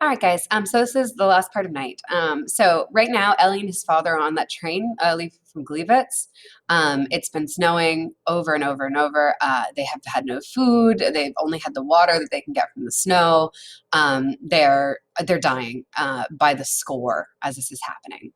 All right, guys. So this is the last part of night. So right now, Ellie and his father are on that train, leaving from Gleevitz. It's been snowing over and over and over. They have had no food. They've only had the water that they can get from the snow. They're dying by the score as this is happening.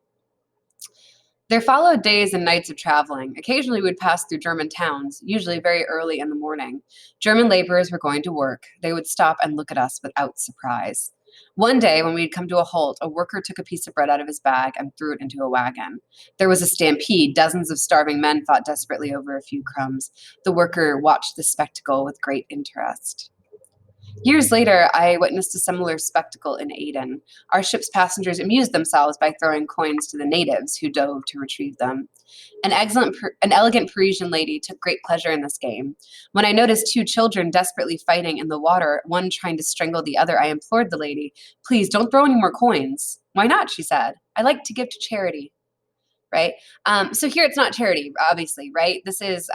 There followed days and nights of traveling. Occasionally, we would pass through German towns, usually very early in the morning. German laborers were going to work. They would stop and look at us without surprise. One day, when we'd come to a halt, a worker took a piece of bread out of his bag and threw it into a wagon. There was a stampede. Dozens of starving men fought desperately over a few crumbs. The worker watched the spectacle with great interest. Years later, I witnessed a similar spectacle in Aden. Our ship's passengers amused themselves by throwing coins to the natives who dove to retrieve them. An elegant Parisian lady took great pleasure in this game. When I noticed two children desperately fighting in the water, one trying to strangle the other, I implored the lady, "Please don't throw any more coins." "Why not?" she said. "I like to give to charity." Right? So here it's not charity, obviously, right? This is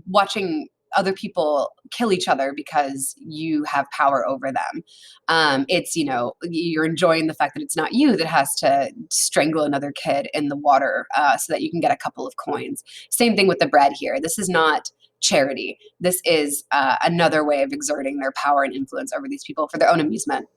watching other people kill each other because you have power over them. It's, you're enjoying the fact that it's not you that has to strangle another kid in the water so that you can get a couple of coins. Same thing with the bread here. This is not charity. This is another way of exerting their power and influence over these people for their own amusement.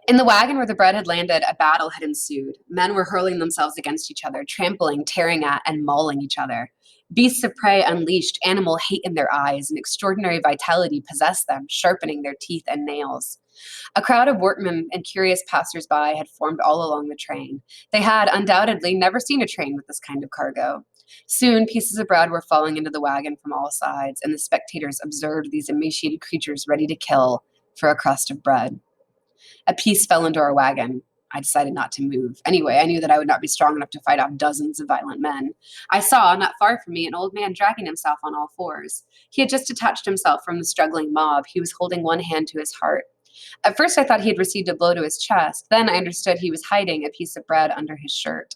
In the wagon where the bread had landed, a battle had ensued. Men were hurling themselves against each other, trampling, tearing at, and mauling each other. Beasts of prey unleashed, animal hate in their eyes, and extraordinary vitality possessed them, sharpening their teeth and nails. A crowd of workmen and curious passers-by had formed all along the train. They had undoubtedly never seen a train with this kind of cargo. Soon, pieces of bread were falling into the wagon from all sides, and the spectators observed these emaciated creatures ready to kill for a crust of bread. A piece fell into our wagon. I decided not to move. Anyway, I knew that I would not be strong enough to fight off dozens of violent men. I saw, not far from me, an old man dragging himself on all fours. He had just detached himself from the struggling mob. He was holding one hand to his heart. At first, I thought he had received a blow to his chest. Then I understood he was hiding a piece of bread under his shirt.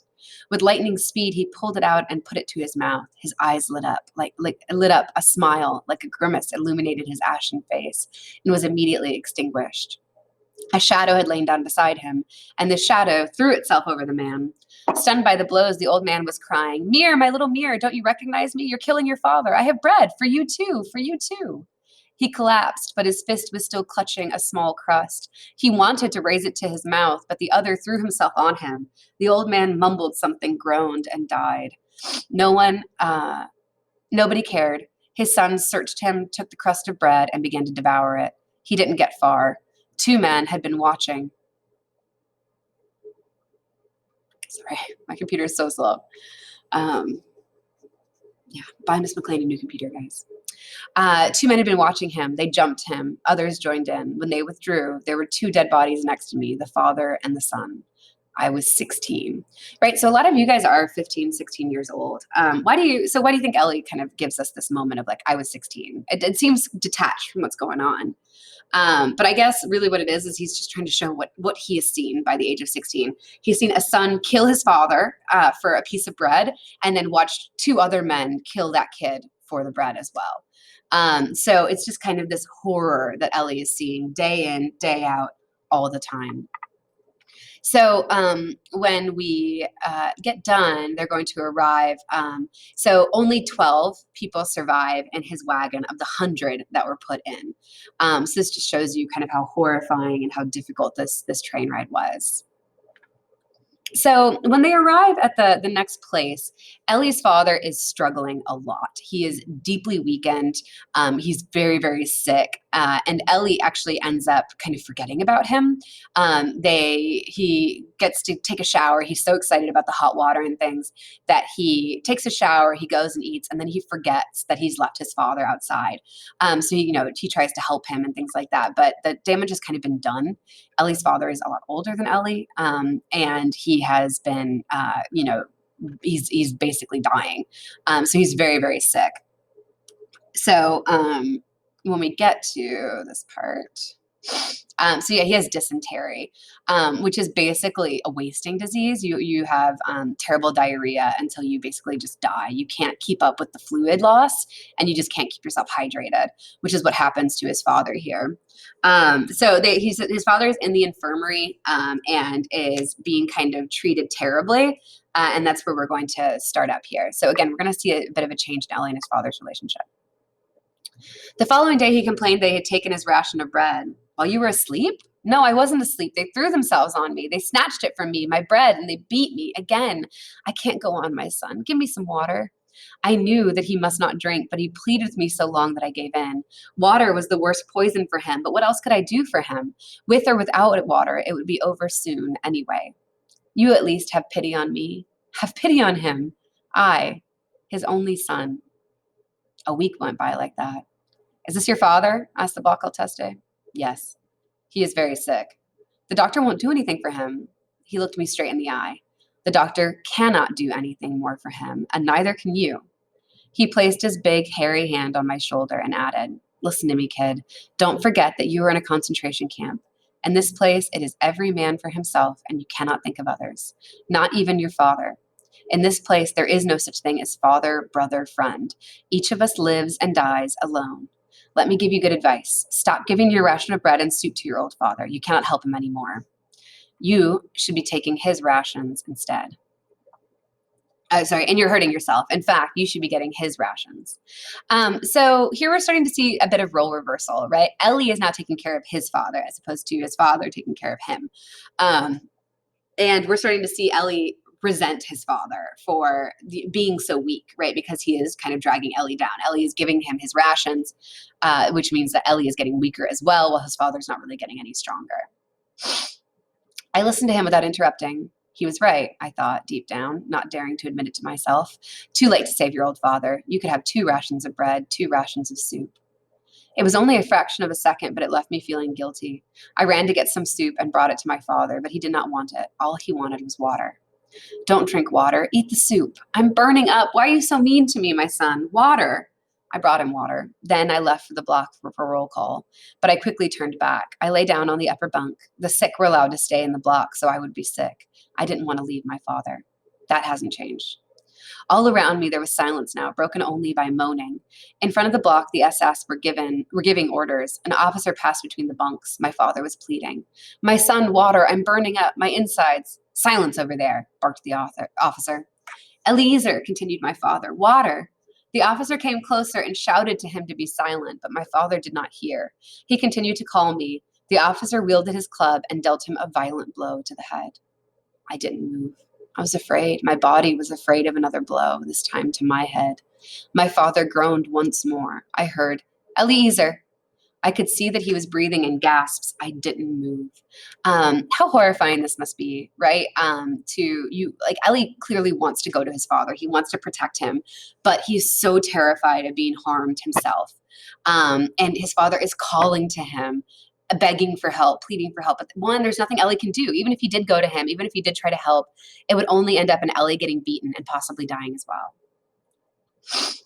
With lightning speed, he pulled it out and put it to his mouth. His eyes lit up, lit up. A smile, like a grimace, illuminated his ashen face, and was immediately extinguished. A shadow had lain down beside him, and the shadow threw itself over the man. Stunned by the blows, the old man was crying, "Mir, my little Mir, don't you recognize me? You're killing your father. I have bread for you too, for you too." He collapsed, but his fist was still clutching a small crust. He wanted to raise it to his mouth, but the other threw himself on him. The old man mumbled something, groaned, and died. No one, nobody cared. His sons searched him, took the crust of bread, and began to devour it. He didn't get far. Two men had been watching. Sorry, my computer is so slow. Yeah, buy Miss McLean a new computer, guys. Two men had been watching him. They jumped him. Others joined in. When they withdrew, there were two dead bodies next to me, the father and the son. I was 16, right? So a lot of you guys are 15, 16 years old. Why do you think Ellie kind of gives us this moment of like, I was 16? It seems detached from what's going on. But I guess really what it is he's just trying to show what he has seen by the age of 16. He's seen a son kill his father for a piece of bread, and then watched two other men kill that kid for the bread as well. So it's just kind of this horror that Ellie is seeing day in, day out, all the time. So when we get done, they're going to arrive. So only 12 people survive in his wagon of the 100 that were put in. So this just shows you kind of how horrifying and how difficult this train ride was. So when they arrive at the next place, Ellie's father is struggling a lot. He is deeply weakened. He's very, very sick. And Ellie actually ends up kind of forgetting about him. He gets to take a shower. He's so excited about the hot water and things that he takes a shower, he goes and eats, and then he forgets that he's left his father outside. So he tries to help him and things like that. But the damage has kind of been done. Ellie's father is a lot older than Ellie, and he has been, he's basically dying. So he's very, very sick. So when we get to this part, So yeah, he has dysentery, which is basically a wasting disease. You have terrible diarrhea until you basically just die. You can't keep up with the fluid loss, and you just can't keep yourself hydrated, which is what happens to his father here. His father is in the infirmary and is being kind of treated terribly, and that's where we're going to start up here. So again, we're going to see a bit of a change in Ellie and his father's relationship. The following day, he complained they had taken his ration of bread. While you were asleep? No, I wasn't asleep. They threw themselves on me. They snatched it from me, my bread, and they beat me again. I can't go on, my son. Give me some water. I knew that he must not drink, but he pleaded with me so long that I gave in. Water was the worst poison for him, but what else could I do for him? With or without water, it would be over soon anyway. You at least have pity on me. Have pity on him. I, his only son. A week went by like that. Is this your father? Asked the Bacal Teste. Yes. He is very sick. The doctor won't do anything for him. He looked me straight in the eye. The doctor cannot do anything more for him, and neither can you. He placed his big, hairy hand on my shoulder and added, Listen to me, kid. Don't forget that you are in a concentration camp. In this place, it is every man for himself, and you cannot think of others, not even your father. In this place, there is no such thing as father, brother, friend. Each of us lives and dies alone. Let me give you good advice. Stop giving your ration of bread and soup to your old father. You cannot help him anymore. You should be taking his rations instead. And you're hurting yourself. In fact, you should be getting his rations. So here we're starting to see a bit of role reversal, right? Ellie is now taking care of his father as opposed to his father taking care of him. And we're starting to see Ellie resent his father for being so weak, right? Because he is kind of dragging Ellie down. Ellie is giving him his rations, which means that Ellie is getting weaker as well, while his father's not really getting any stronger. I listened to him without interrupting. He was right, I thought, deep down, not daring to admit it to myself. Too late to save your old father. You could have 2 rations of bread, 2 rations of soup. It was only a fraction of a second, but it left me feeling guilty. I ran to get some soup and brought it to my father, but he did not want it. All he wanted was water. Don't drink water. Eat the soup. I'm burning up. Why are you so mean to me, my son? Water. I brought him water. Then I left for the block for roll call, but I quickly turned back. I lay down on the upper bunk. The sick were allowed to stay in the block, so I would be sick. I didn't want to leave my father. That hasn't changed. All around me, there was silence now, broken only by moaning. In front of the block, the SS were giving orders. An officer passed between the bunks. My father was pleading. My son, water, I'm burning up, my insides. Silence over there, barked the officer. Eliezer, continued my father, water. The officer came closer and shouted to him to be silent, but my father did not hear. He continued to call me. The officer wielded his club and dealt him a violent blow to the head. I didn't move. I was afraid. My body was afraid of another blow, this time to my head. My father groaned once more. I heard, Eliezer. I could see that he was breathing in gasps. I didn't move. How horrifying this must be, right? Ellie clearly wants to go to his father. He wants to protect him, but he's so terrified of being harmed himself. And his father is calling to him, begging for help, pleading for help. But one, there's nothing Ellie can do. Even if he did go to him, even if he did try to help, it would only end up in Ellie getting beaten and possibly dying as well.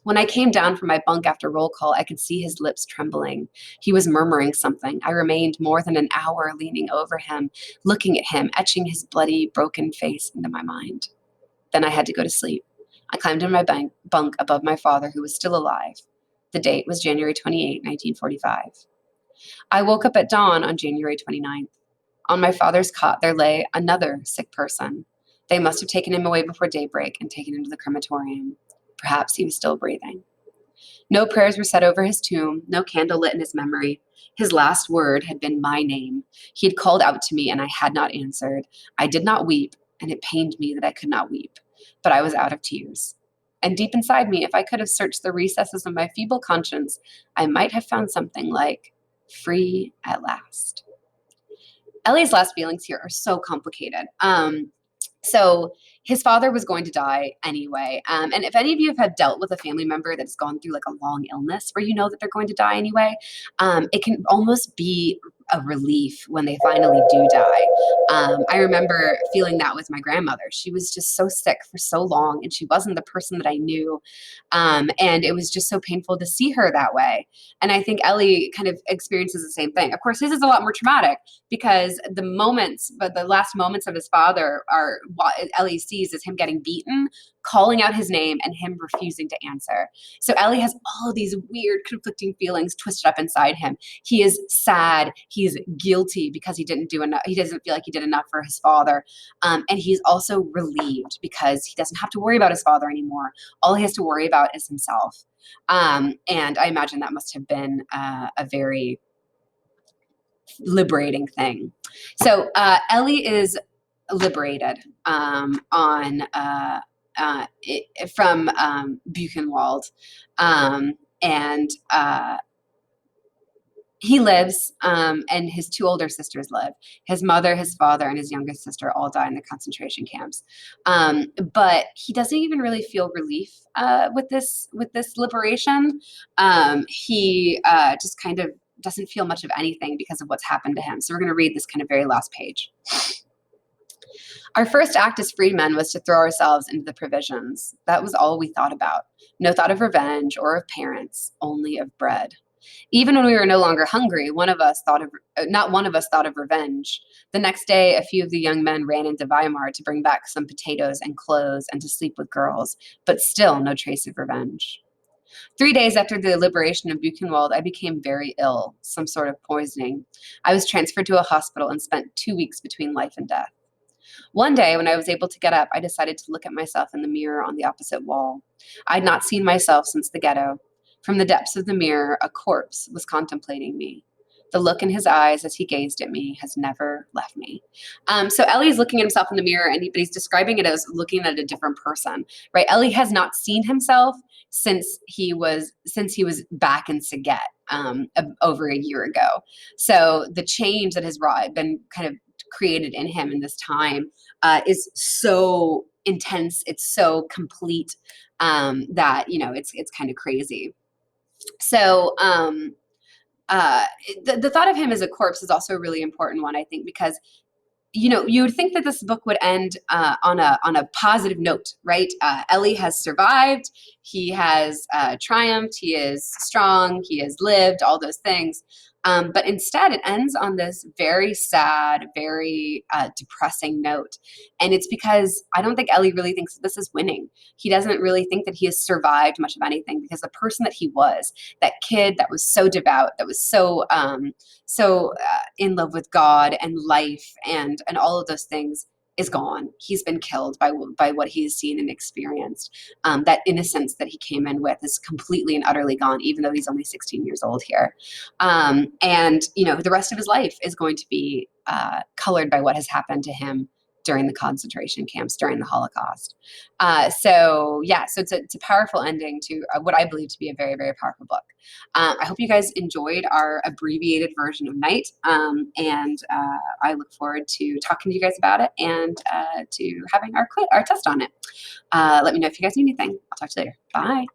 When I came down from my bunk after roll call, I could see his lips trembling. He was murmuring something. I remained more than an hour leaning over him, looking at him, etching his bloody, broken face into my mind. Then I had to go to sleep. I climbed in my bunk above my father, who was still alive. The date was January 28, 1945. I woke up at dawn on January 29th. On my father's cot, there lay another sick person. They must have taken him away before daybreak and taken him to the crematorium. Perhaps he was still breathing. No prayers were said over his tomb, no candle lit in his memory. His last word had been my name. He had called out to me, and I had not answered. I did not weep, and it pained me that I could not weep. But I was out of tears. And deep inside me, if I could have searched the recesses of my feeble conscience, I might have found something like, free at last. Ellie's last feelings here are so complicated. So his father was going to die anyway. And if any of you have dealt with a family member that's gone through like a long illness where you know that they're going to die anyway, it can almost be a relief when they finally do die. I remember feeling that with my grandmother. She was just so sick for so long, and she wasn't the person that I knew. And it was just so painful to see her that way. And I think Ellie kind of experiences the same thing. Of course, his is a lot more traumatic because the last moments of his father are what Ellie sees is him getting beaten, calling out his name, and him refusing to answer. So Ellie has all of these weird, conflicting feelings twisted up inside him. He is sad. He's guilty because he didn't do enough. He doesn't feel like he did enough for his father. And he's also relieved because he doesn't have to worry about his father anymore. All he has to worry about is himself. And I imagine that must have been a very liberating thing. So Ellie is liberated from Buchenwald, and he lives, and his two older sisters live. His mother, his father, and his youngest sister all die in the concentration camps. But he doesn't even really feel relief with this liberation. He just kind of doesn't feel much of anything because of what's happened to him. So we're going to read this kind of very last page. Our first act as freedmen was to throw ourselves into the provisions. That was all we thought about. No thought of revenge or of parents, only of bread. Even when we were no longer hungry, not one of us thought of revenge. The next day, a few of the young men ran into Weimar to bring back some potatoes and clothes and to sleep with girls, but still no trace of revenge. 3 days after the liberation of Buchenwald, I became very ill, some sort of poisoning. I was transferred to a hospital and spent 2 weeks between life and death. One day, when I was able to get up, I decided to look at myself in the mirror on the opposite wall. I had not seen myself since the ghetto. From the depths of the mirror, a corpse was contemplating me. The look in his eyes as he gazed at me has never left me. So Ellie's looking at himself in the mirror, but he's describing it as looking at a different person, right? Ellie has not seen himself since he was back in Saget over a year ago. So the change that has been kind of created in him in this time is so intense. It's so complete that it's kind of crazy. So the thought of him as a corpse is also a really important one, I think, because you would think that this book would end on a positive note, right? Ellie has survived. He has triumphed. He is strong. He has lived, all those things. But instead, it ends on this very sad, very depressing note. And it's because I don't think Ellie really thinks that this is winning. He doesn't really think that he has survived much of anything because the person that he was, that kid that was so devout, that was so in love with God and life and all of those things, is gone. He's been killed by what he's seen and experienced. That innocence that he came in with is completely and utterly gone, even though he's only 16 years old here. And the rest of his life is going to be colored by what has happened to him during the concentration camps, during the Holocaust. So it's a powerful ending to what I believe to be a very, very powerful book. I hope you guys enjoyed our abbreviated version of Night, and I look forward to talking to you guys about it and to having our test on it. Let me know if you guys need anything. I'll talk to you later. Bye.